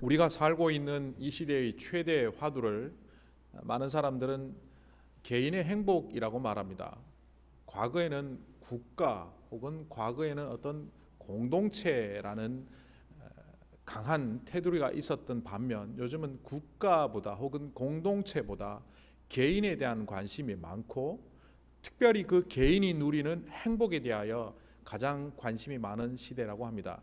우리가 살고 있는 이 시대의 최대 화두를 많은 사람들은 개인의 행복이라고 말합니다. 과거에는 국가 혹은 과거에는 어떤 공동체라는 강한 테두리가 있었던 반면 요즘은 국가보다 혹은 공동체보다 개인에 대한 관심이 많고 특별히 그 개인이 누리는 행복에 대하여 가장 관심이 많은 시대라고 합니다.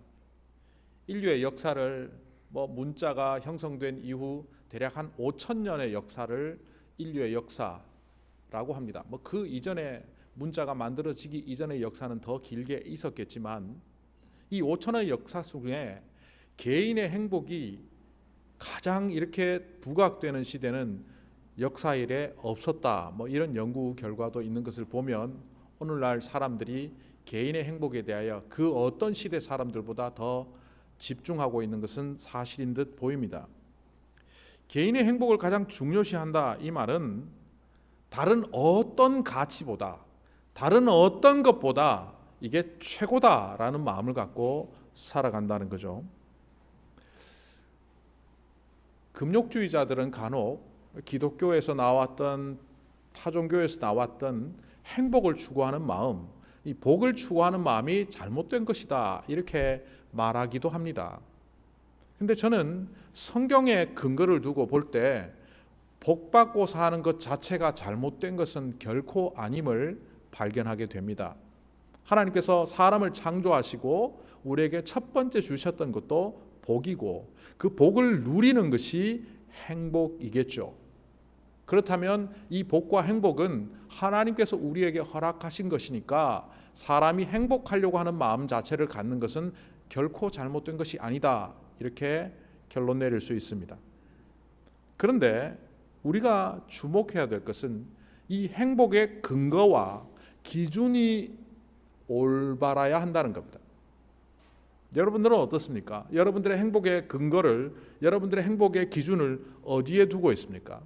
인류의 역사를 문자가 형성된 이후 대략 한 5,000년의 역사를 인류의 역사라고 합니다. 그 이전에 문자가 만들어지기 이전의 역사는 더 길게 있었겠지만 이 5,000년의 역사 속에 개인의 행복이 가장 이렇게 부각되는 시대는 역사 이래 없었다. 이런 연구 결과도 있는 것을 보면 오늘날 사람들이 개인의 행복에 대하여 그 어떤 시대 사람들보다 더 집중하고 있는 것은 사실인 듯 보입니다. 개인의 행복을 가장 중요시한다 이 말은 다른 어떤 가치보다 다른 어떤 것보다 이게 최고다라는 마음을 갖고 살아간다는 거죠. 금욕주의자들은 간혹 기독교에서 나왔던 타종교에서 나왔던 행복을 추구하는 마음, 이 복을 추구하는 마음이 잘못된 것이다 이렇게 말하기도 합니다. 근데 저는 성경의 근거를 두고 볼 때 복받고 사는 것 자체가 잘못된 것은 결코 아님을 발견하게 됩니다. 하나님께서 사람을 창조하시고 우리에게 첫 번째 주셨던 것도 복이고 그 복을 누리는 것이 행복이겠죠. 그렇다면 이 복과 행복은 하나님께서 우리에게 허락하신 것이니까 사람이 행복하려고 하는 마음 자체를 갖는 것은 결코 잘못된 것이 아니다 이렇게 결론 내릴 수 있습니다. 그런데 우리가 주목해야 될 것은 이 행복의 근거와 기준이 올바라야 한다는 겁니다. 여러분들은 어떻습니까? 여러분들의 행복의 근거를, 여러분들의 행복의 기준을 어디에 두고 있습니까?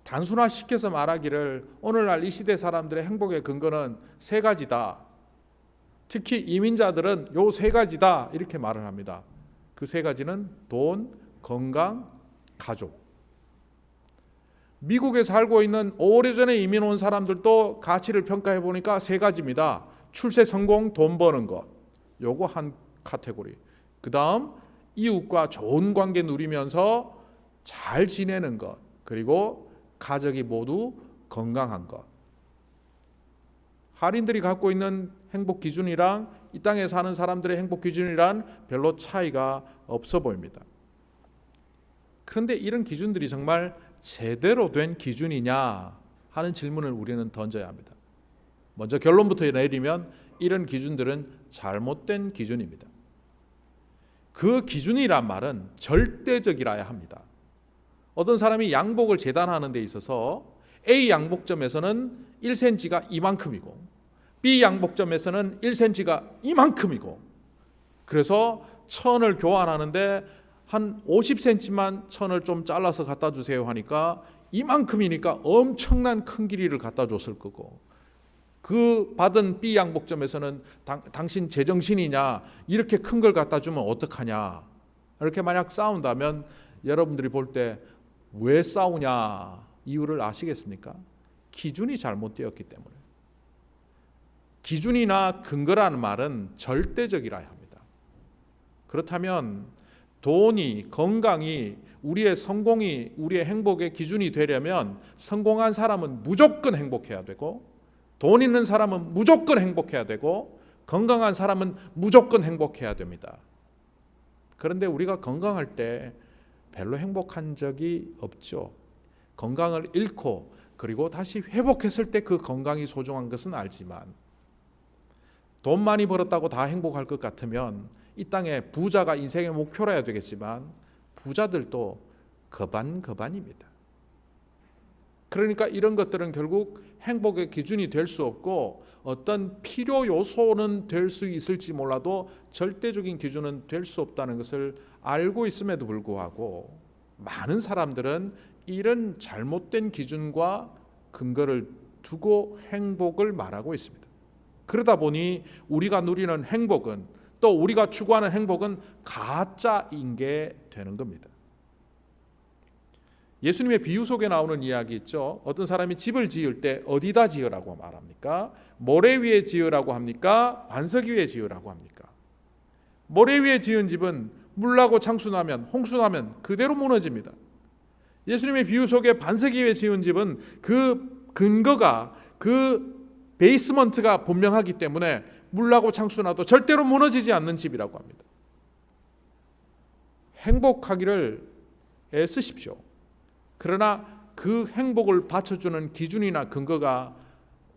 단순화시켜서 말하기를 오늘날 이 시대 사람들의 행복의 근거는 세 가지다. 특히 이민자들은 요 세 가지다 이렇게 말을 합니다. 그 세 가지는 돈, 건강, 가족. 미국에 살고 있는 오래전에 이민 온 사람들도 가치를 평가해 보니까 세 가지입니다. 출세 성공, 돈 버는 것. 요거 한 카테고리. 그 다음 이웃과 좋은 관계 누리면서 잘 지내는 것. 그리고 가족이 모두 건강한 것. 한인들이 갖고 있는 행복 기준이랑 이 땅에 사는 사람들의 행복 기준이란 별로 차이가 없어 보입니다. 그런데 이런 기준들이 정말 제대로 된 기준이냐 하는 질문을 우리는 던져야 합니다. 먼저 결론부터 내리면 이런 기준들은 잘못된 기준입니다. 그 기준이란 말은 절대적이라야 합니다. 어떤 사람이 양복을 재단하는 데 있어서 A 양복점에서는 1cm가 이만큼이고 B 양복점에서는 1cm가 이만큼이고 그래서 천을 교환하는데 한 50cm만 천을 좀 잘라서 갖다 주세요 하니까 이만큼이니까 엄청난 큰 길이를 갖다 줬을 거고 그 받은 B 양복점에서는 당신 제정신이냐 이렇게 큰 걸 갖다 주면 어떡하냐 이렇게 만약 싸운다면 여러분들이 볼 때 왜 싸우냐 이유를 아시겠습니까? 기준이 잘못되었기 때문에. 기준이나 근거라는 말은 절대적이라야 합니다. 그렇다면 돈이, 건강이, 우리의 성공이, 우리의 행복의 기준이 되려면 성공한 사람은 무조건 행복해야 되고 돈 있는 사람은 무조건 행복해야 되고 건강한 사람은 무조건 행복해야 됩니다. 그런데 우리가 건강할 때 별로 행복한 적이 없죠. 건강을 잃고 그리고 다시 회복했을 때 그 건강이 소중한 것은 알지만 돈 많이 벌었다고 다 행복할 것 같으면 이 땅에 부자가 인생의 목표라 해야 되겠지만 부자들도 거반입니다. 그러니까 이런 것들은 결국 행복의 기준이 될 수 없고 어떤 필요 요소는 될 수 있을지 몰라도 절대적인 기준은 될 수 없다는 것을 알고 있음에도 불구하고 많은 사람들은 이런 잘못된 기준과 근거를 두고 행복을 말하고 있습니다. 그러다 보니 우리가 누리는 행복은 또 우리가 추구하는 행복은 가짜인 게 되는 겁니다. 예수님의 비유 속에 나오는 이야기 있죠. 어떤 사람이 집을 지을 때 어디다 지으라고 말합니까? 모래 위에 지으라고 합니까? 반석 위에 지으라고 합니까? 모래 위에 지은 집은 물나고 창수나면 홍수나면 그대로 무너집니다. 예수님의 비유 속에 반석 위에 지은 집은 그 근거가, 그 베이스먼트가 분명하기 때문에 물나고 창수나도 절대로 무너지지 않는 집이라고 합니다. 행복하기를 애쓰십시오. 그러나 그 행복을 받쳐주는 기준이나 근거가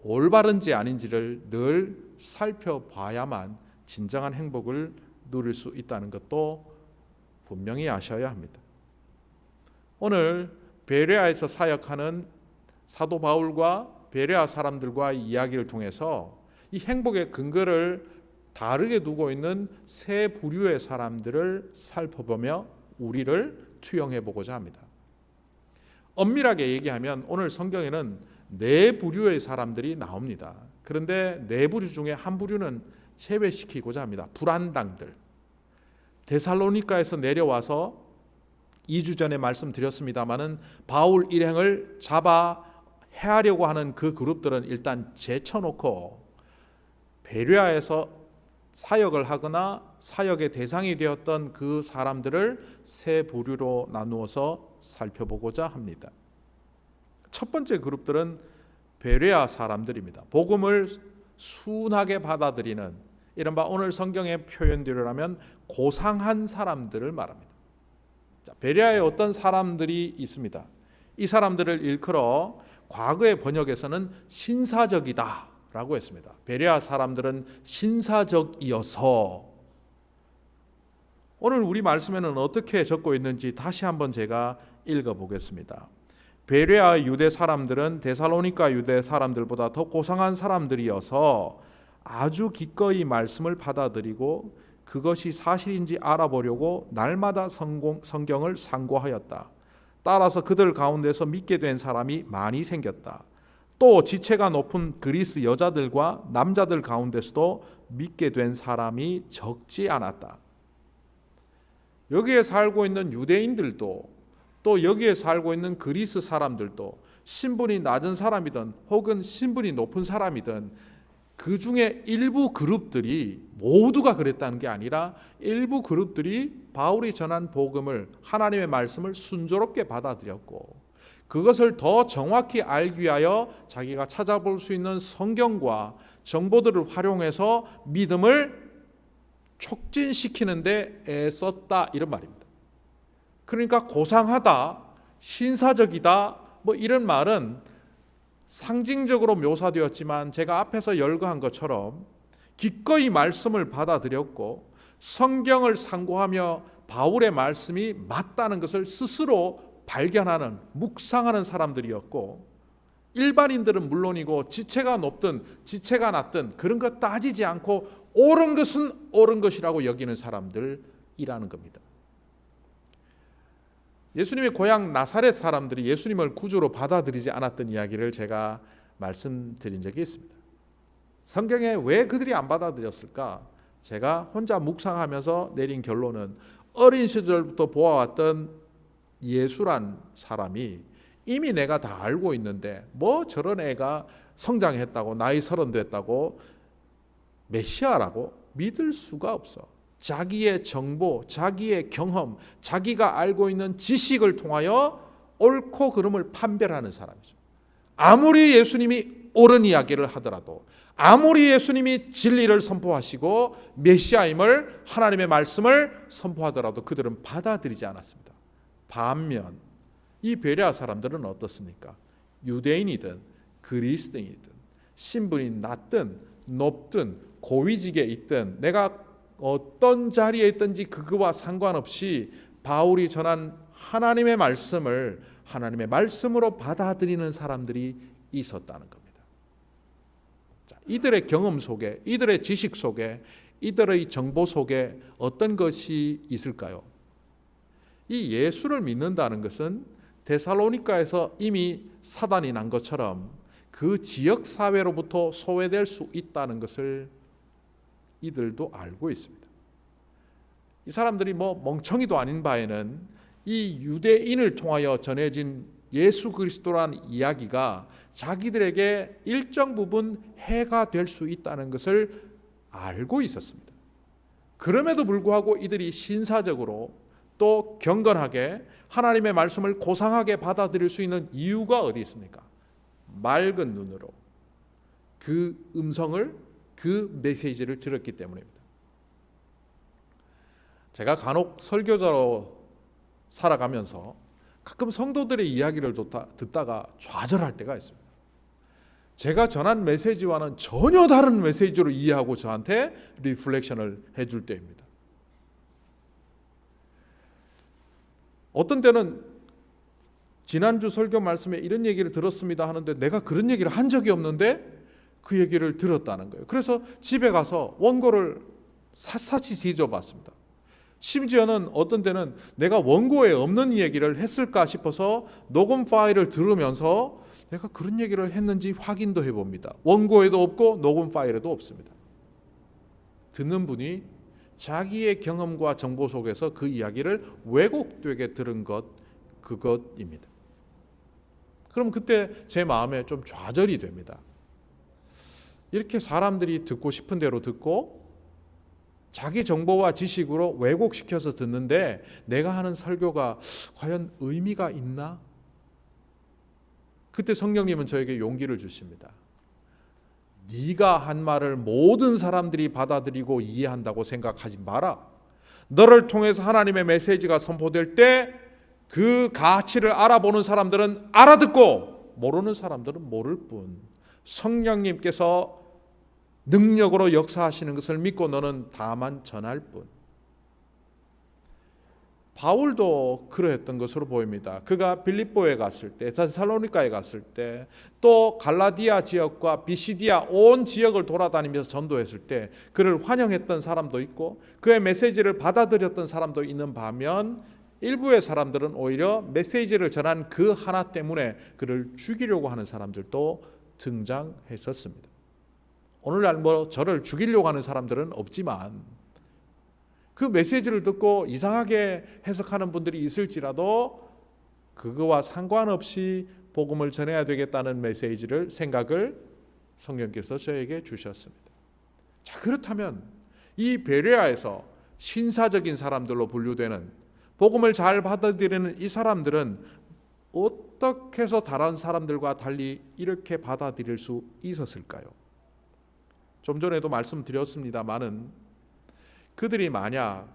올바른지 아닌지를 늘 살펴봐야만 진정한 행복을 누릴 수 있다는 것도 분명히 아셔야 합니다. 오늘 베레아에서 사역하는 사도 바울과 베레아 사람들과 이야기를 통해서 이 행복의 근거를 다르게 두고 있는 세 부류의 사람들을 살펴보며 우리를 투영해 보고자 합니다. 엄밀하게 얘기하면 오늘 성경에는 네 부류의 사람들이 나옵니다. 그런데 네 부류 중에 한 부류는 제외시키고자 합니다. 불안당들. 데살로니가에서 내려와서 2주 전에 말씀드렸습니다마는 바울 일행을 잡아 해하려고 하는 그 그룹들은 일단 제쳐놓고 베레아에서 사역을 하거나 사역의 대상이 되었던 그 사람들을 세 부류로 나누어서 살펴보고자 합니다. 첫 번째 그룹들은 베레아 사람들입니다. 복음을 순하게 받아들이는 이른바 오늘 성경의 표현대로라면 고상한 사람들을 말합니다. 베레아에 어떤 사람들이 있습니다. 이 사람들을 일컬어 과거의 번역에서는 신사적이다 라고 했습니다. 베레아 사람들은 신사적이어서 오늘 우리 말씀에는 어떻게 적고 있는지 다시 한번 제가 읽어보겠습니다. 베레아 유대 사람들은 데살로니가 유대 사람들보다 더 고상한 사람들이어서 아주 기꺼이 말씀을 받아들이고 그것이 사실인지 알아보려고 날마다 성경을 상고하였다. 따라서 그들 가운데서 믿게 된 사람이 많이 생겼다. 또 지체가 높은 그리스 여자들과 남자들 가운데서도 믿게 된 사람이 적지 않았다. 여기에 살고 있는 유대인들도 또 여기에 살고 있는 그리스 사람들도 신분이 낮은 사람이든 혹은 신분이 높은 사람이든 그 중에 일부 그룹들이 모두가 그랬다는 게 아니라 일부 그룹들이 바울이 전한 복음을, 하나님의 말씀을 순조롭게 받아들였고 그것을 더 정확히 알기 위하여 자기가 찾아볼 수 있는 성경과 정보들을 활용해서 믿음을 촉진시키는 데 애썼다 이런 말입니다. 그러니까 고상하다, 신사적이다 뭐 이런 말은 상징적으로 묘사되었지만 제가 앞에서 열거한 것처럼 기꺼이 말씀을 받아들였고 성경을 상고하며 바울의 말씀이 맞다는 것을 스스로 발견하는, 묵상하는 사람들이었고 일반인들은 물론이고 지체가 높든 지체가 낮든 그런 것 따지지 않고 옳은 것은 옳은 것이라고 여기는 사람들이라는 겁니다. 예수님의 고향 나사렛 사람들이 예수님을 구주로 받아들이지 않았던 이야기를 제가 말씀드린 적이 있습니다. 성경에 왜 그들이 안 받아들였을까? 제가 혼자 묵상하면서 내린 결론은 어린 시절부터 보아왔던 예수란 사람이 이미 내가 다 알고 있는데 뭐 저런 애가 성장했다고 나이 30 됐다고 메시아라고 믿을 수가 없어. 자기의 정보, 자기의 경험, 자기가 알고 있는 지식을 통하여 옳고 그름을 판별하는 사람이죠. 아무리 예수님이 옳은 이야기를 하더라도 아무리 예수님이 진리를 선포하시고 메시아임을 하나님의 말씀을 선포하더라도 그들은 받아들이지 않았습니다. 반면 이 베레아 사람들은 어떻습니까? 유대인이든 그리스도인이든 신분이 낮든 높든 고위직에 있든 내가 어떤 자리에 있든지 그거와 상관없이 바울이 전한 하나님의 말씀을 하나님의 말씀으로 받아들이는 사람들이 있었다는 겁니다. 자, 이들의 경험 속에, 이들의 지식 속에, 이들의 정보 속에 어떤 것이 있을까요? 이 예수를 믿는다는 것은 데살로니가에서 이미 사단이 난 것처럼 그 지역 사회로부터 소외될 수 있다는 것을 이들도 알고 있습니다. 이 사람들이 멍청이도 아닌 바에는 이 유대인을 통하여 전해진 예수 그리스도라는 이야기가 자기들에게 일정 부분 해가 될 수 있다는 것을 알고 있었습니다. 그럼에도 불구하고 이들이 신사적으로 또 경건하게 하나님의 말씀을 고상하게 받아들일 수 있는 이유가 어디 있습니까? 맑은 눈으로 그 음성을, 그 메시지를 들었기 때문입니다. 제가 간혹 설교자로 살아가면서 가끔 성도들의 이야기를 듣다가 좌절할 때가 있습니다. 제가 전한 메시지와는 전혀 다른 메시지로 이해하고 저한테 리플렉션을 해줄 때입니다. 어떤 때는 지난주 설교 말씀에 이런 얘기를 들었습니다 하는데 내가 그런 얘기를 한 적이 없는데 그 얘기를 들었다는 거예요. 그래서 집에 가서 원고를 샅샅이 뒤져봤습니다. 심지어는 어떤 때는 내가 원고에 없는 얘기를 했을까 싶어서 녹음 파일을 들으면서 내가 그런 얘기를 했는지 확인도 해봅니다. 원고에도 없고 녹음 파일에도 없습니다. 듣는 분이 자기의 경험과 정보 속에서 그 이야기를 왜곡되게 들은 것, 그것입니다. 그럼 그때 제 마음에 좀 좌절이 됩니다. 이렇게 사람들이 듣고 싶은 대로 듣고 자기 정보와 지식으로 왜곡시켜서 듣는데 내가 하는 설교가 과연 의미가 있나? 그때 성령님은 저에게 용기를 주십니다. 네가 한 말을 모든 사람들이 받아들이고 이해한다고 생각하지 마라. 너를 통해서 하나님의 메시지가 선포될 때 그 가치를 알아보는 사람들은 알아듣고 모르는 사람들은 모를 뿐 성령님께서 능력으로 역사하시는 것을 믿고 너는 다만 전할 뿐. 바울도 그러했던 것으로 보입니다. 그가 빌립보에 갔을 때, 데살로니가에 갔을 때, 또 갈라디아 지역과 비시디아 온 지역을 돌아다니면서 전도했을 때 그를 환영했던 사람도 있고 그의 메시지를 받아들였던 사람도 있는 반면 일부의 사람들은 오히려 메시지를 전한 그 하나 때문에 그를 죽이려고 하는 사람들도 등장했었습니다. 오늘날 저를 죽이려고 하는 사람들은 없지만 그 메시지를 듣고 이상하게 해석하는 분들이 있을지라도 그거와 상관없이 복음을 전해야 되겠다는 메시지를 생각을 성령께서 저에게 주셨습니다. 자, 그렇다면 이 베레아에서 신사적인 사람들로 분류되는 복음을 잘 받아들이는 이 사람들은 어떻게 해서 다른 사람들과 달리 이렇게 받아들일 수 있었을까요? 좀 전에도 말씀드렸습니다마는 그들이 만약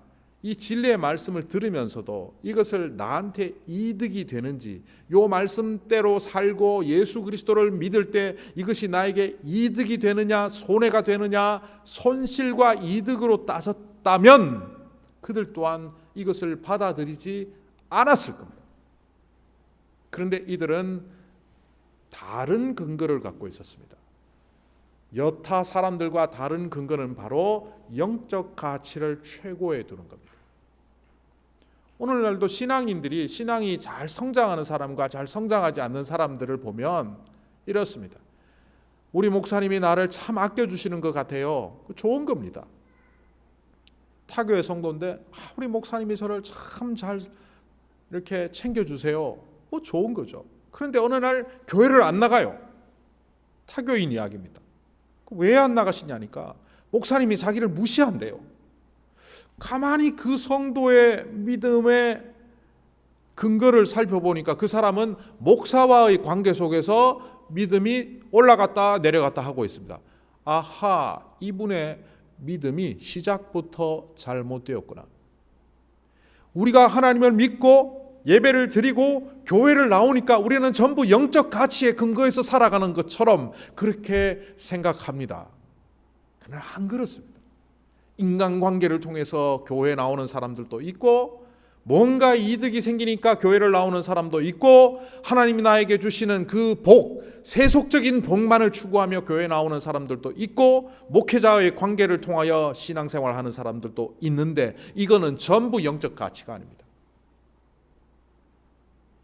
이 진리의 말씀을 들으면서도 이것을 나한테 이득이 되는지, 요 말씀대로 살고 예수 그리스도를 믿을 때 이것이 나에게 이득이 되느냐 손해가 되느냐 손실과 이득으로 따졌다면 그들 또한 이것을 받아들이지 않았을 겁니다. 그런데 이들은 다른 근거를 갖고 있었습니다. 여타 사람들과 다른 근거는 바로 영적 가치를 최고에 두는 겁니다. 오늘날도 신앙인들이 신앙이 잘 성장하는 사람과 잘 성장하지 않는 사람들을 보면 이렇습니다. 우리 목사님이 나를 참 아껴주시는 것 같아요. 좋은 겁니다. 타교의 성도인데 우리 목사님이 저를 참 잘 이렇게 챙겨주세요. 좋은 거죠. 그런데 어느 날 교회를 안 나가요. 타교인 이야기입니다. 왜 안 나가시냐니까 목사님이 자기를 무시한대요. 가만히 그 성도의 믿음의 근거를 살펴보니까 그 사람은 목사와의 관계 속에서 믿음이 올라갔다 내려갔다 하고 있습니다. 아하, 이분의 믿음이 시작부터 잘못되었구나. 우리가 하나님을 믿고 예배를 드리고 교회를 나오니까 우리는 전부 영적 가치에 근거해서 살아가는 것처럼 그렇게 생각합니다. 그러나 안 그렇습니다. 인간관계를 통해서 교회에 나오는 사람들도 있고 뭔가 이득이 생기니까 교회를 나오는 사람도 있고 하나님이 나에게 주시는 그 복, 세속적인 복만을 추구하며 교회에 나오는 사람들도 있고 목회자의 관계를 통하여 신앙생활하는 사람들도 있는데 이거는 전부 영적 가치가 아닙니다.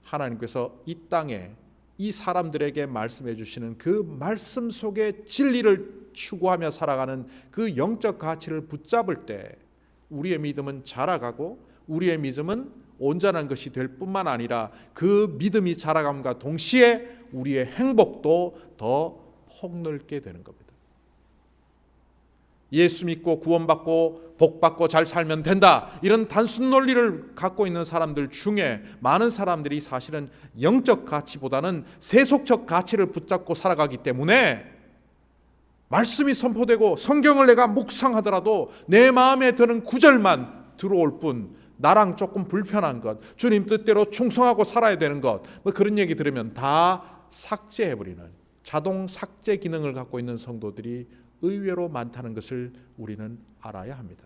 하나님께서 이 땅에 이 사람들에게 말씀해 주시는 그 말씀 속에 진리를 추구하며 살아가는 그 영적 가치를 붙잡을 때 우리의 믿음은 자라가고 우리의 믿음은 온전한 것이 될 뿐만 아니라 그 믿음이 자라감과 동시에 우리의 행복도 더 폭넓게 되는 겁니다. 예수 믿고 구원받고 복받고 잘 살면 된다, 이런 단순 논리를 갖고 있는 사람들 중에 많은 사람들이 사실은 영적 가치보다는 세속적 가치를 붙잡고 살아가기 때문에 말씀이 선포되고 성경을 내가 묵상하더라도 내 마음에 드는 구절만 들어올 뿐, 나랑 조금 불편한 것, 주님 뜻대로 충성하고 살아야 되는 것, 뭐 그런 얘기 들으면 다 삭제해버리는 자동 삭제 기능을 갖고 있는 성도들이 의외로 많다는 것을 우리는 알아야 합니다.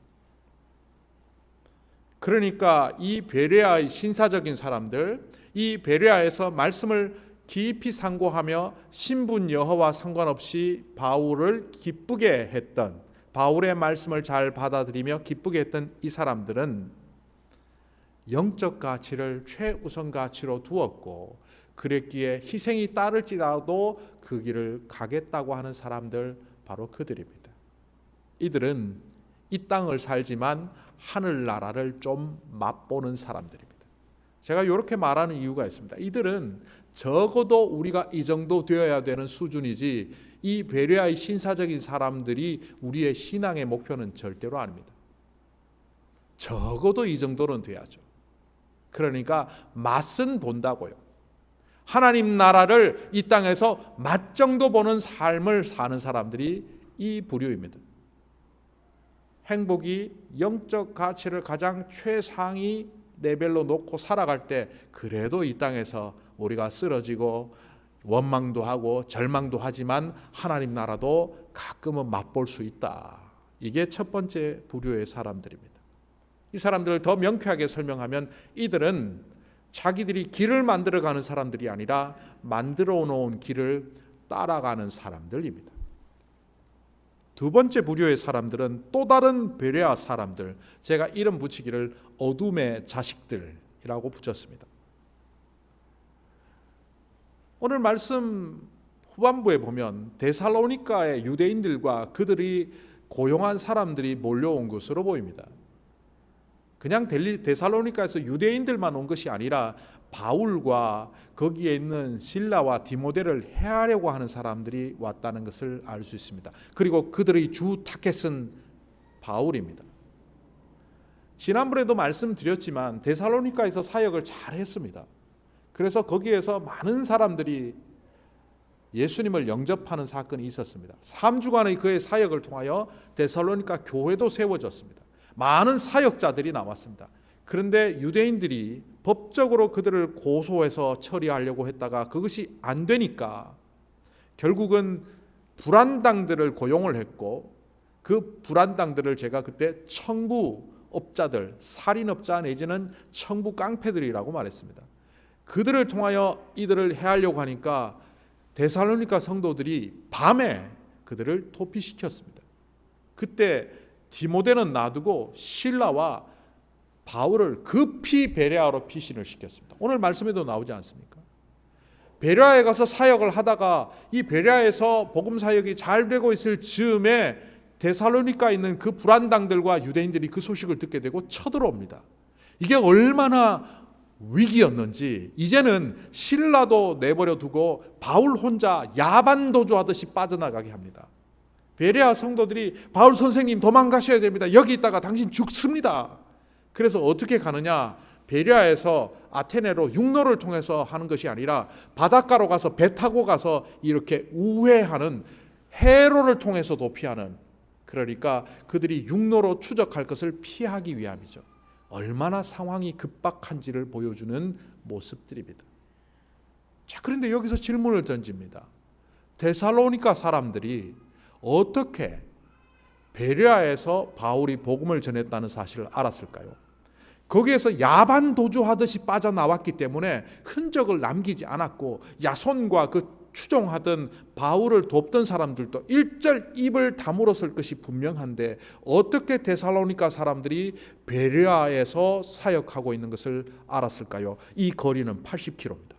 그러니까 이 베레아의 신사적인 사람들, 이 베레아에서 말씀을 깊이 상고하며 신분 여하와 상관없이 바울을 기쁘게 했던, 바울의 말씀을 잘 받아들이며 기쁘게 했던 이 사람들은 영적 가치를 최우선 가치로 두었고, 그랬기에 희생이 따를지라도 그 길을 가겠다고 하는 사람들, 바로 그들입니다. 이들은 이 땅을 살지만 하늘나라를 좀 맛보는 사람들입니다. 제가 이렇게 말하는 이유가 있습니다. 이들은 적어도 우리가 이 정도 되어야 되는 수준이지, 이 베레아의 신사적인 사람들이 우리의 신앙의 목표는 절대로 아닙니다. 적어도 이 정도는 돼야죠. 그러니까 맛은 본다고요. 하나님 나라를 이 땅에서 맛 정도 보는 삶을 사는 사람들이 이 부류입니다. 행복이 영적 가치를 가장 최상위 레벨로 놓고 살아갈 때 그래도 이 땅에서 우리가 쓰러지고 원망도 하고 절망도 하지만 하나님 나라도 가끔은 맛볼 수 있다. 이게 첫 번째 부류의 사람들입니다. 이 사람들을 더 명쾌하게 설명하면 이들은 자기들이 길을 만들어가는 사람들이 아니라 만들어 놓은 길을 따라가는 사람들입니다. 두 번째 부류의 사람들은 또 다른 베레아 사람들, 제가 이름 붙이기를 어둠의 자식들이라고 붙였습니다. 오늘 말씀 후반부에 보면 데살로니가의 유대인들과 그들이 고용한 사람들이 몰려온 것으로 보입니다. 그냥 데살로니가에서 유대인들만 온 것이 아니라 바울과 거기에 있는 실라와 디모데를 해하려고 하는 사람들이 왔다는 것을 알 수 있습니다. 그리고 그들의 주 타겟은 바울입니다. 지난번에도 말씀드렸지만 데살로니가에서 사역을 잘 했습니다. 그래서 거기에서 많은 사람들이 예수님을 영접하는 사건이 있었습니다. 3주간의 그의 사역을 통하여 데살로니가 교회도 세워졌습니다. 많은 사역자들이 나왔습니다. 그런데 유대인들이 법적으로 그들을 고소해서 처리하려고 했다가 그것이 안 되니까 결국은 불안당들을 고용을 했고, 그 불안당들을 제가 그때 청부업자들, 살인업자 내지는 청부 깡패들이라고 말했습니다. 그들을 통하여 이들을 해하려고 하니까 데살로니가 성도들이 밤에 그들을 도피시켰습니다. 그때 디모데는 놔두고 실라와 바울을 급히 베레아로 피신을 시켰습니다. 오늘 말씀에도 나오지 않습니까? 베레아에 가서 사역을 하다가 이 베레아에서 복음 사역이 잘 되고 있을 즈음에 데살로니가에 있는 그 불안당들과 유대인들이 그 소식을 듣게 되고 쳐들어옵니다. 이게 얼마나 위기였는지 이제는 실라도 내버려 두고 바울 혼자 야반 도주하듯이 빠져나가게 합니다. 베레아 성도들이 바울 선생님 도망가셔야 됩니다. 여기 있다가 당신 죽습니다. 그래서 어떻게 가느냐, 베레아에서 아테네로 육로를 통해서 하는 것이 아니라 바닷가로 가서 배 타고 가서 이렇게 우회하는 해로를 통해서 도피하는, 그러니까 그들이 육로로 추적할 것을 피하기 위함이죠. 얼마나 상황이 급박한지를 보여주는 모습들입니다. 자, 그런데 여기서 질문을 던집니다. 데살로니가 사람들이 어떻게 베레아에서 바울이 복음을 전했다는 사실을 알았을까요? 거기에서 야반 도주하듯이 빠져나왔기 때문에 흔적을 남기지 않았고, 야손과 그 추종하던 바울을 돕던 사람들도 일절 입을 다물었을 것이 분명한데 어떻게 데살로니가 사람들이 베레아에서 사역하고 있는 것을 알았을까요? 이 거리는 80km입니다.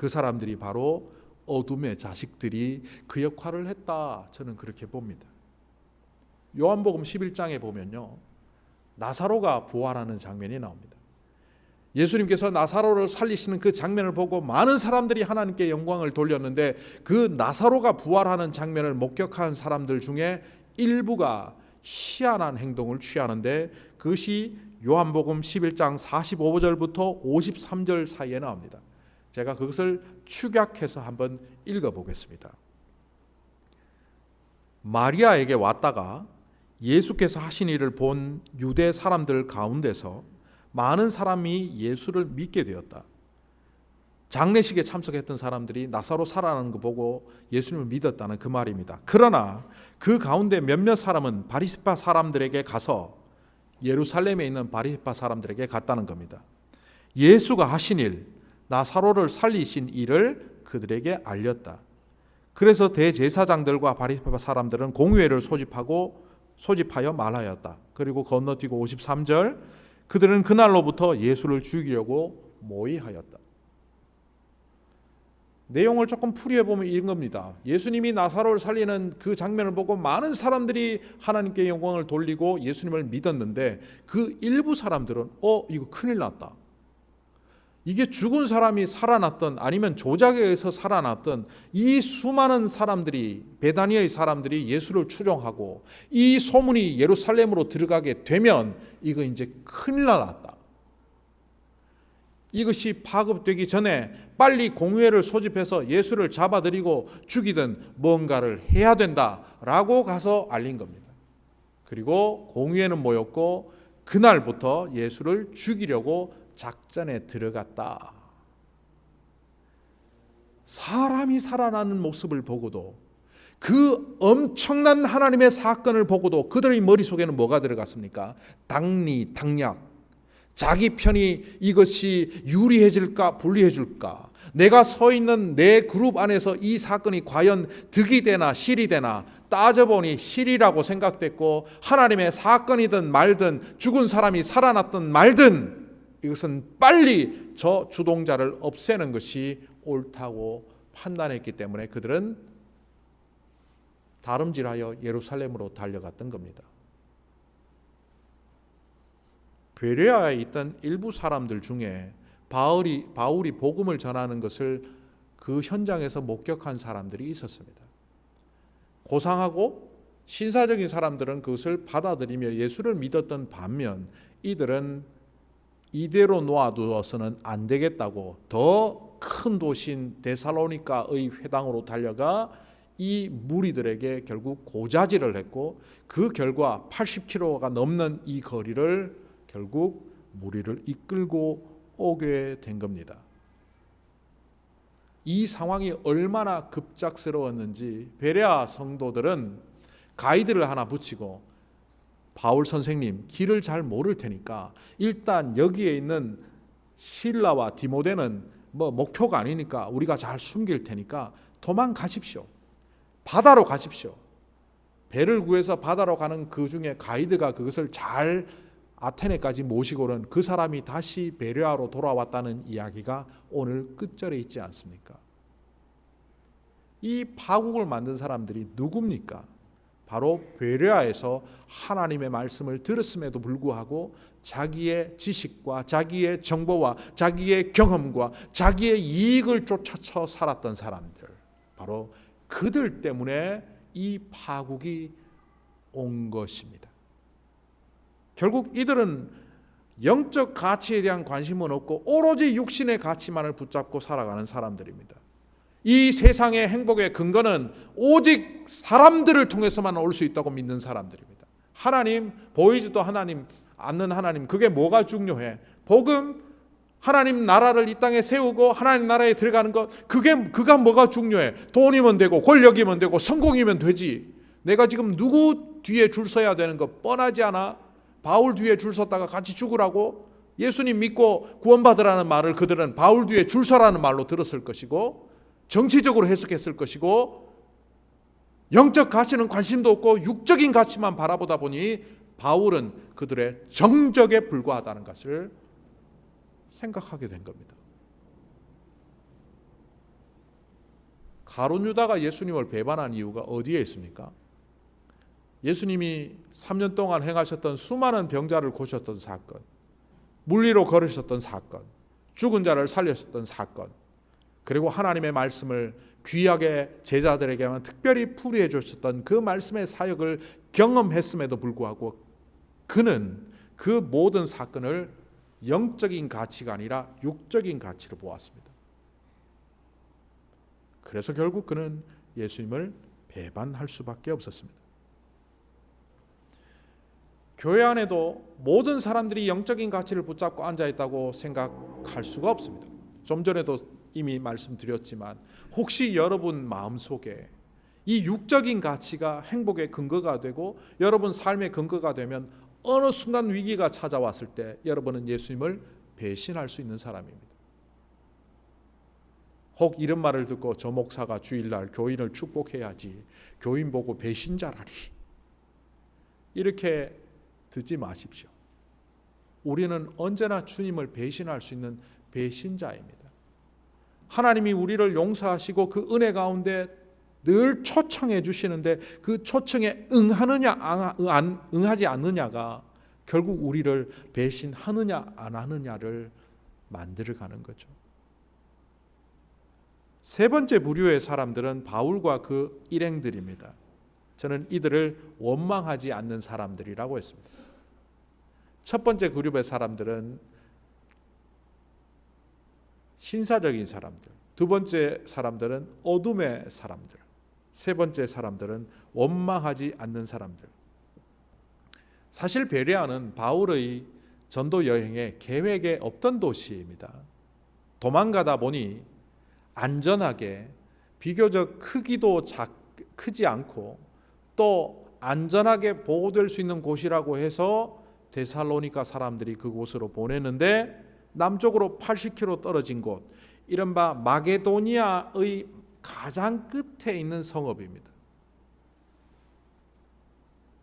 그 사람들이 바로 어둠의 자식들이 그 역할을 했다. 저는 그렇게 봅니다. 요한복음 11장에 보면요, 나사로가 부활하는 장면이 나옵니다. 예수님께서 나사로를 살리시는 그 장면을 보고 많은 사람들이 하나님께 영광을 돌렸는데, 그 나사로가 부활하는 장면을 목격한 사람들 중에 일부가 희한한 행동을 취하는데, 그것이 요한복음 11장 45절부터 53절 사이에 나옵니다. 제가 그것을 축약해서 한번 읽어보겠습니다. 마리아에게 왔다가 예수께서 하신 일을 본 유대 사람들 가운데서 많은 사람이 예수를 믿게 되었다. 장례식에 참석했던 사람들이 나사로 살아나는 거 보고 예수님을 믿었다는 그 말입니다. 그러나 그 가운데 몇몇 사람은 바리새파 사람들에게 가서, 예루살렘에 있는 바리새파 사람들에게 갔다는 겁니다. 예수가 하신 일, 나사로를 살리신 일을 그들에게 알렸다. 그래서 대제사장들과 바리새파 사람들은 공회를 소집하여 말하였다. 그리고 건너뛰고 53절, 그들은 그날로부터 예수를 죽이려고 모의하였다. 내용을 조금 풀이해보면 이런 겁니다. 예수님이 나사로를 살리는 그 장면을 보고 많은 사람들이 하나님께 영광을 돌리고 예수님을 믿었는데, 그 일부 사람들은 이거 큰일 났다. 이게 죽은 사람이 살아났던, 아니면 조작에 의해서 살아났던 이 수많은 사람들이, 베다니아의 사람들이 예수를 추종하고 이 소문이 예루살렘으로 들어가게 되면 이거 이제 큰일 났다. 이것이 파급되기 전에 빨리 공회를 소집해서 예수를 잡아들이고 죽이든 뭔가를 해야 된다라고 가서 알린 겁니다. 그리고 공회는 모였고 그날부터 예수를 죽이려고 작전에 들어갔다. 사람이 살아나는 모습을 보고도, 그 엄청난 하나님의 사건을 보고도 그들의 머릿속에는 뭐가 들어갔습니까? 당리, 당략. 자기 편이 이것이 유리해질까 불리해질까, 내가 서 있는 내 그룹 안에서 이 사건이 과연 득이 되나 실이 되나, 따져보니 실이라고 생각됐고, 하나님의 사건이든 말든 죽은 사람이 살아났든 말든 이것은 빨리 저 주동자를 없애는 것이 옳다고 판단했기 때문에 그들은 다름질하여 예루살렘으로 달려갔던 겁니다. 베레아에 있던 일부 사람들 중에 바울이 복음을 전하는 것을 그 현장에서 목격한 사람들이 있었습니다. 고상하고 신사적인 사람들은 그것을 받아들이며 예수를 믿었던 반면, 이들은 이대로 놓아두어서는 안 되겠다고 더 큰 도시인 데살로니가의 회당으로 달려가 이 무리들에게 결국 고자질을 했고, 그 결과 80km가 넘는 이 거리를 결국 무리를 이끌고 오게 된 겁니다. 이 상황이 얼마나 급작스러웠는지 베레아 성도들은 가이드를 하나 붙이고, 바울 선생님 길을 잘 모를 테니까 일단 여기에 있는 실라와 디모데는 목표가 아니니까 우리가 잘 숨길 테니까 도망가십시오. 바다로 가십시오. 배를 구해서 바다로 가는 그 중에 가이드가 그것을 잘 아테네까지 모시고는 그 사람이 다시 베레아로 돌아왔다는 이야기가 오늘 끝절에 있지 않습니까? 이 파국을 만든 사람들이 누굽니까? 바로 베레아에서 하나님의 말씀을 들었음에도 불구하고 자기의 지식과 자기의 정보와 자기의 경험과 자기의 이익을 쫓아쳐 살았던 사람들, 바로 그들 때문에 이 파국이 온 것입니다. 결국 이들은 영적 가치에 대한 관심은 없고 오로지 육신의 가치만을 붙잡고 살아가는 사람들입니다. 이 세상의 행복의 근거는 오직 사람들을 통해서만 올 수 있다고 믿는 사람들입니다. 하나님, 보이지도 않는 하나님, 그게 뭐가 중요해? 복음, 하나님 나라를 이 땅에 세우고 하나님 나라에 들어가는 것, 그가 뭐가 중요해? 돈이면 되고 권력이면 되고 성공이면 되지. 내가 지금 누구 뒤에 줄 서야 되는 거 뻔하지 않아? 바울 뒤에 줄 섰다가 같이 죽으라고? 예수님 믿고 구원받으라는 말을 그들은 바울 뒤에 줄 서라는 말로 들었을 것이고, 정치적으로 해석했을 것이고, 영적 가치는 관심도 없고 육적인 가치만 바라보다 보니 바울은 그들의 정적에 불과하다는 것을 생각하게 된 겁니다. 가룟 유다가 예수님을 배반한 이유가 어디에 있습니까? 예수님이 3년 동안 행하셨던 수많은 병자를 고쳤던 사건, 물리로 걸으셨던 사건, 죽은 자를 살리셨던 사건, 그리고 하나님의 말씀을 귀하게 제자들에게만 특별히 풀이해 주셨던 그 말씀의 사역을 경험했음에도 불구하고 그는 그 모든 사건을 영적인 가치가 아니라 육적인 가치로 보았습니다. 그래서 결국 그는 예수님을 배반할 수밖에 없었습니다. 교회 안에도 모든 사람들이 영적인 가치를 붙잡고 앉아있다고 생각할 수가 없습니다. 좀 전에도 이미 말씀드렸지만 혹시 여러분 마음속에 이 육적인 가치가 행복의 근거가 되고 여러분 삶의 근거가 되면 어느 순간 위기가 찾아왔을 때 여러분은 예수님을 배신할 수 있는 사람입니다. 혹 이런 말을 듣고 저 목사가 주일날 교인을 축복해야지 교인 보고 배신자라니, 이렇게 듣지 마십시오. 우리는 언제나 주님을 배신할 수 있는 배신자입니다. 하나님이 우리를 용서하시고 그 은혜 가운데 늘 초청해 주시는데 그 초청에 응하느냐 응하지 않느냐가 결국 우리를 배신하느냐 안 하느냐를 만들어가는 거죠. 세 번째 부류의 사람들은 바울과 그 일행들입니다. 저는 이들을 원망하지 않는 사람들이라고 했습니다. 첫 번째 그룹의 사람들은 신사적인 사람들, 두 번째 사람들은 어둠의 사람들, 세 번째 사람들은 원망하지 않는 사람들. 사실 베레아는 바울의 전도 여행의 계획에 없던 도시입니다. 도망가다 보니 안전하게, 비교적 크기도 크지 않고 또 안전하게 보호될 수 있는 곳이라고 해서 데살로니가 사람들이 그곳으로 보냈는데, 남쪽으로 80km 떨어진 곳, 이른바 마게도니아의 가장 끝에 있는 성읍입니다.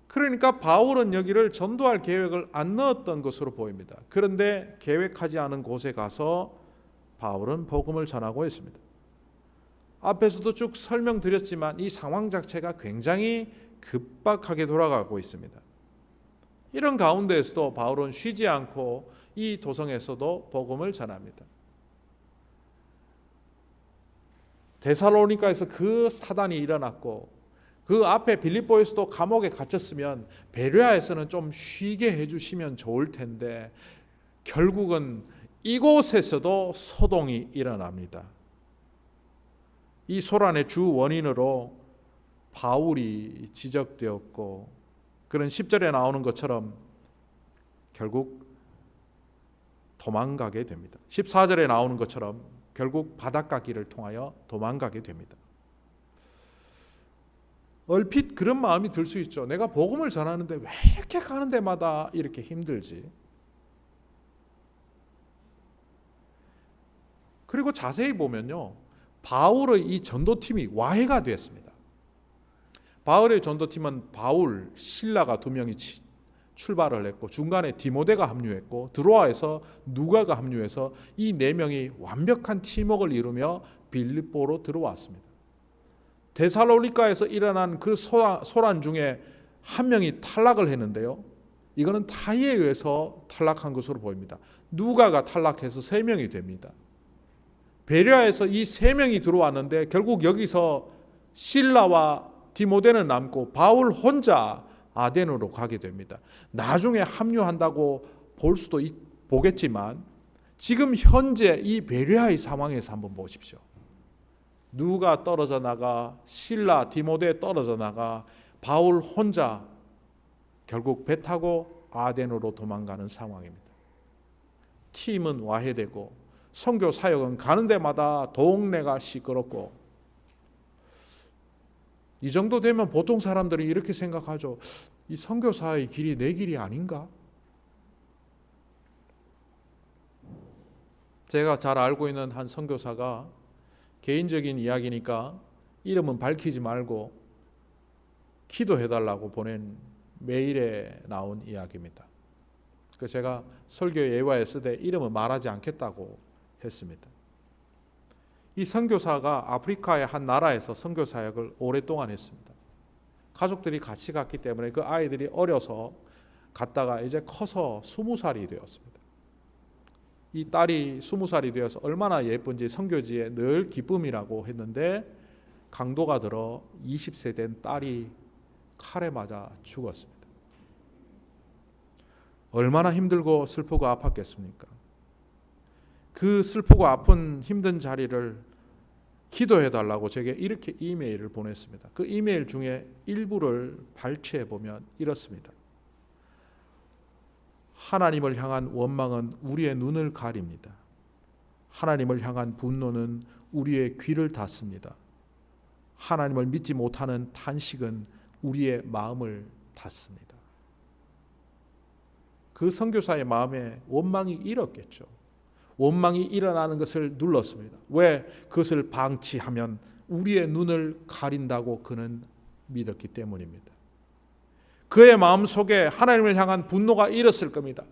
그러니까 바울은 여기를 전도할 계획을 안 넣었던 것으로 보입니다. 그런데 계획하지 않은 곳에 가서 바울은 복음을 전하고 있습니다. 앞에서도 쭉 설명드렸지만 이 상황 자체가 굉장히 급박하게 돌아가고 있습니다. 이런 가운데에서도 바울은 쉬지 않고 이 도성에서도 복음을 전합니다. 데살로니가에서 그 사단이 일어났고 그 앞에 빌립보에서도 감옥에 갇혔으면 베레아에서는 좀 쉬게 해주시면 좋을 텐데 결국은 이곳에서도 소동이 일어납니다. 이 소란의 주 원인으로 바울이 지적되었고, 그런 10절에 나오는 것처럼 결국 도망가게 됩니다. 14절에 나오는 것처럼 결국 바닷가 길을 통하여 도망가게 됩니다. 얼핏 그런 마음이 들 수 있죠. 내가 복음을 전하는데 왜 이렇게 가는 데마다 이렇게 힘들지? 그리고 자세히 보면요, 바울의 이 전도팀이 와해가 됐습니다. 바울의 전도팀은 바울, 실라가 두 명이 출발을 했고, 중간에 디모데가 합류했고, 드로아에서 누가가 합류해서 이 네 명이 완벽한 팀워크를 이루며 빌립보로 들어왔습니다. 데살로니가에서 일어난 그 소란 중에 한 명이 탈락을 했는데요, 이거는 타이에 의해서 탈락한 것으로 보입니다. 누가가 탈락해서 3명이 됩니다. 베레아에서 이 3명이 들어왔는데 결국 여기서 실라와 디모데는 남고 바울 혼자 아덴으로 가게 됩니다. 나중에 합류한다고 볼 수도 보겠지만 지금 현재 이 베레아의 상황에서 한번 보십시오. 누가 떨어져 나가, 실라, 디모데 떨어져 나가, 바울 혼자 결국 배 타고 아덴으로 도망가는 상황입니다. 팀은 와해되고 선교 사역은 가는 데마다 동네가 시끄럽고, 이 정도 되면 보통 사람들이 이렇게 생각하죠. 이 선교사의 길이 내 길이 아닌가? 제가 잘 알고 있는 한 선교사가, 개인적인 이야기니까 이름은 밝히지 말고 기도해달라고 보낸 메일에 나온 이야기입니다. 그 제가 설교 예화에 쓰되 이름은 말하지 않겠다고 했습니다. 이 선교사가 아프리카의 한 나라에서 선교 사역을 오랫동안 했습니다. 가족들이 같이 갔기 때문에 그 아이들이 어려서 갔다가 이제 커서 20살이 되었습니다. 이 딸이 20살이 되어서 얼마나 예쁜지 선교지에 늘 기쁨이라고 했는데 강도가 들어 20세 된 딸이 칼에 맞아 죽었습니다. 얼마나 힘들고 슬프고 아팠겠습니까? 그 슬프고 아픈 힘든 자리를 기도해 달라고 제게 이렇게 이메일을 보냈습니다. 그 이메일 중에 일부를 발췌해 보면 이렇습니다. 하나님을 향한 원망은 우리의 눈을 가립니다. 하나님을 향한 분노는 우리의 귀를 닫습니다. 하나님을 믿지 못하는 탄식은 우리의 마음을 닫습니다. 그 선교사의 마음에 원망이 일었겠죠. 원망이 일어나는 것을 눌렀습니다. 왜? 그것을 방치하면 우리의 눈을 가린다고 그는 믿었기 때문입니다. 그의 마음속에 하나님을 향한 분노가 일었을 겁니다.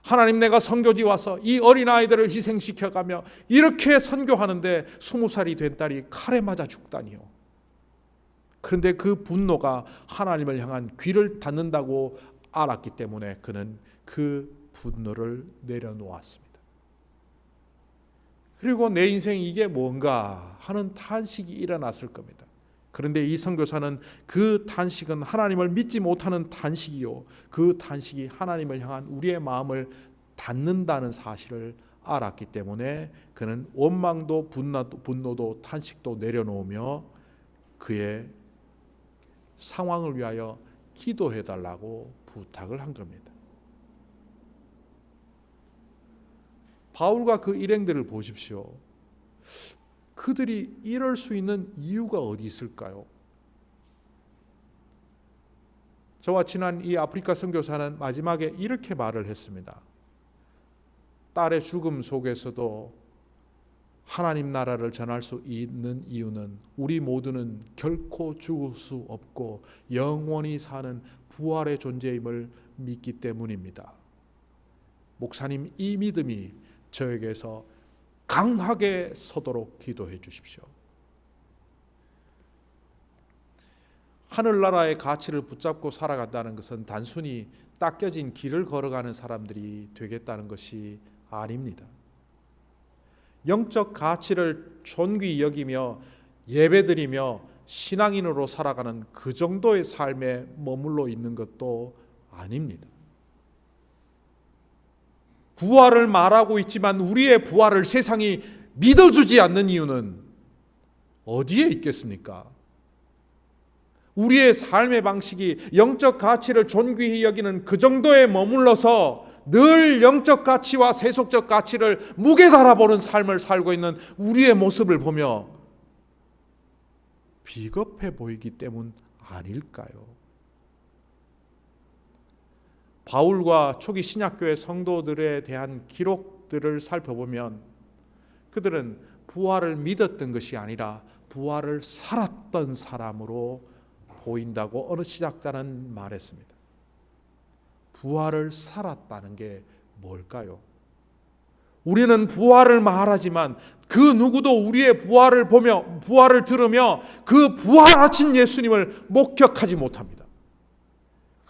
하나님, 내가 선교지 와서 이 어린아이들을 희생시켜가며 이렇게 선교하는데 20살이 된 딸이 칼에 맞아 죽다니요. 그런데 그 분노가 하나님을 향한 귀를 닫는다고 알았기 때문에 그는 그 분노를 내려놓았습니다. 그리고 내 인생이 이게 뭔가 하는 탄식이 일어났을 겁니다. 그런데 이 선교사는 그 탄식은 하나님을 믿지 못하는 탄식이요, 그 탄식이 하나님을 향한 우리의 마음을 닫는다는 사실을 알았기 때문에 그는 원망도 분노도 탄식도 내려놓으며 그의 상황을 위하여 기도해 달라고 부탁을 한 겁니다. 바울과 그 일행들을 보십시오. 그들이 이럴 수 있는 이유가 어디 있을까요? 저와 친한 이 아프리카 선교사는 마지막에 이렇게 말을 했습니다. 딸의 죽음 속에서도 하나님 나라를 전할 수 있는 이유는 우리 모두는 결코 죽을 수 없고 영원히 사는 부활의 존재임을 믿기 때문입니다. 목사님, 이 믿음이 저에게서 강하게 서도록 기도해 주십시오. 하늘나라의 가치를 붙잡고 살아간다는 것은 단순히 닦여진 길을 걸어가는 사람들이 되겠다는 것이 아닙니다. 영적 가치를 존귀히 여기며 예배드리며 신앙인으로 살아가는 그 정도의 삶에 머물러 있는 것도 아닙니다. 부활을 말하고 있지만 우리의 부활을 세상이 믿어주지 않는 이유는 어디에 있겠습니까? 우리의 삶의 방식이 영적 가치를 존귀히 여기는 그 정도에 머물러서 늘 영적 가치와 세속적 가치를 무게 달아보는 삶을 살고 있는 우리의 모습을 보며 비겁해 보이기 때문 아닐까요? 바울과 초기 신약교회 성도들에 대한 기록들을 살펴보면 그들은 부활을 믿었던 것이 아니라 부활을 살았던 사람으로 보인다고 어느 신학자는 말했습니다. 부활을 살았다는 게 뭘까요? 우리는 부활을 말하지만 그 누구도 우리의 부활을 보며 부활을 들으며 그 부활하신 예수님을 목격하지 못합니다.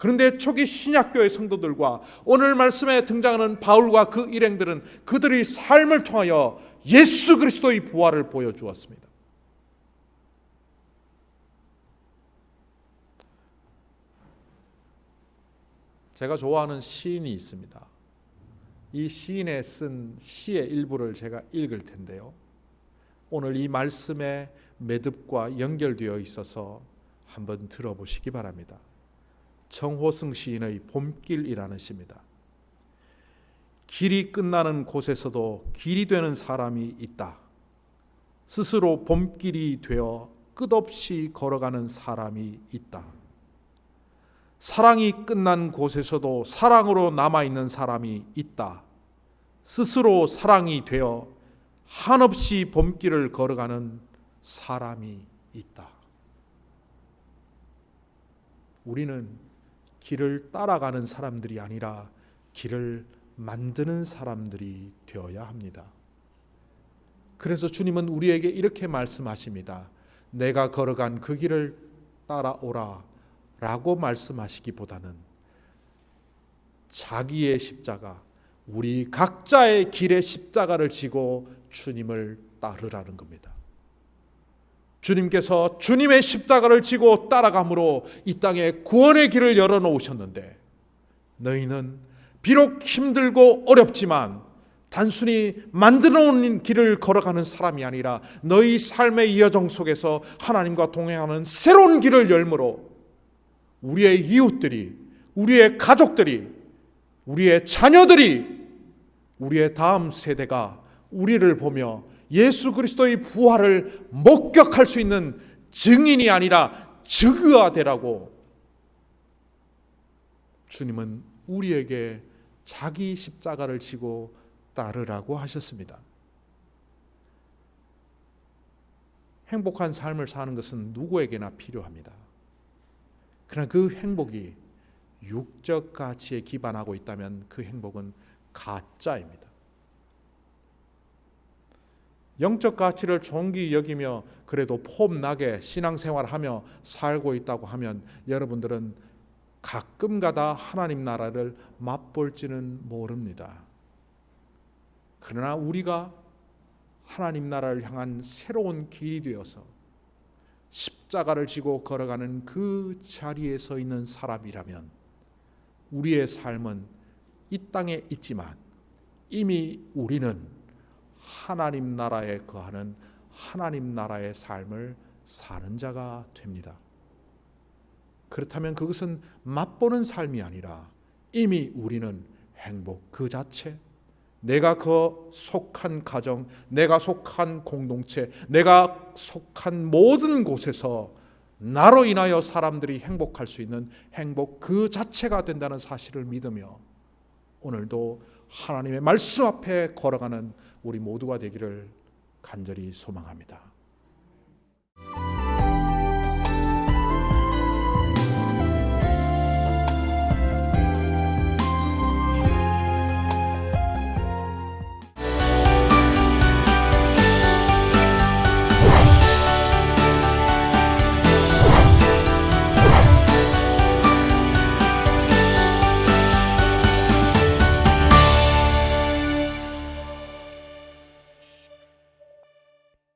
그런데 초기 신약교회 성도들과 오늘 말씀에 등장하는 바울과 그 일행들은 그들의 삶을 통하여 예수 그리스도의 부활을 보여주었습니다. 제가 좋아하는 시인이 있습니다. 이 시인의 쓴 시의 일부를 제가 읽을 텐데요. 오늘 이 말씀의 매듭과 연결되어 있어서 한번 들어보시기 바랍니다. 정호승 시인의 봄길이라는 시입니다. 길이 끝나는 곳에서도 길이 되는 사람이 있다. 스스로 봄길이 되어 끝없이 걸어가는 사람이 있다. 사랑이 끝난 곳에서도 사랑으로 남아있는 사람이 있다. 스스로 사랑이 되어 한없이 봄길을 걸어가는 사람이 있다. 우리는 길을 따라가는 사람들이 아니라 길을 만드는 사람들이 되어야 합니다. 그래서 주님은 우리에게 이렇게 말씀하십니다. 내가 걸어간 그 길을 따라오라 라고 말씀하시기보다는 자기의 십자가, 우리 각자의 길의 십자가를 지고 주님을 따르라는 겁니다. 주님께서 주님의 십자가를 지고 따라감으로 이 땅에 구원의 길을 열어놓으셨는데, 너희는 비록 힘들고 어렵지만 단순히 만들어 놓은 길을 걸어가는 사람이 아니라 너희 삶의 여정 속에서 하나님과 동행하는 새로운 길을 열므로 우리의 이웃들이, 우리의 가족들이, 우리의 자녀들이, 우리의 다음 세대가 우리를 보며 예수 그리스도의 부활을 목격할 수 있는 증인이 아니라 증거가 되라고 주님은 우리에게 자기 십자가를 지고 따르라고 하셨습니다. 행복한 삶을 사는 것은 누구에게나 필요합니다. 그러나 그 행복이 육적 가치에 기반하고 있다면 그 행복은 가짜입니다. 영적 가치를 존귀 여기며 그래도 폼나게 신앙생활하며 살고 있다고 하면 여러분들은 가끔가다 하나님 나라를 맛볼지는 모릅니다. 그러나 우리가 하나님 나라를 향한 새로운 길이 되어서 십자가를 지고 걸어가는 그 자리에 서 있는 사람이라면 우리의 삶은 이 땅에 있지만 이미 우리는 하나님 나라에 거하는 하나님 나라의 삶을 사는 자가 됩니다. 그렇다면 그것은 맛보는 삶이 아니라 이미 우리는 행복 그 자체, 내가 속한 가정, 내가 속한 공동체, 내가 속한 모든 곳에서 나로 인하여 사람들이 행복할 수 있는 행복 그 자체가 된다는 사실을 믿으며 오늘도 하나님의 말씀 앞에 걸어가는 우리 모두가 되기를 간절히 소망합니다.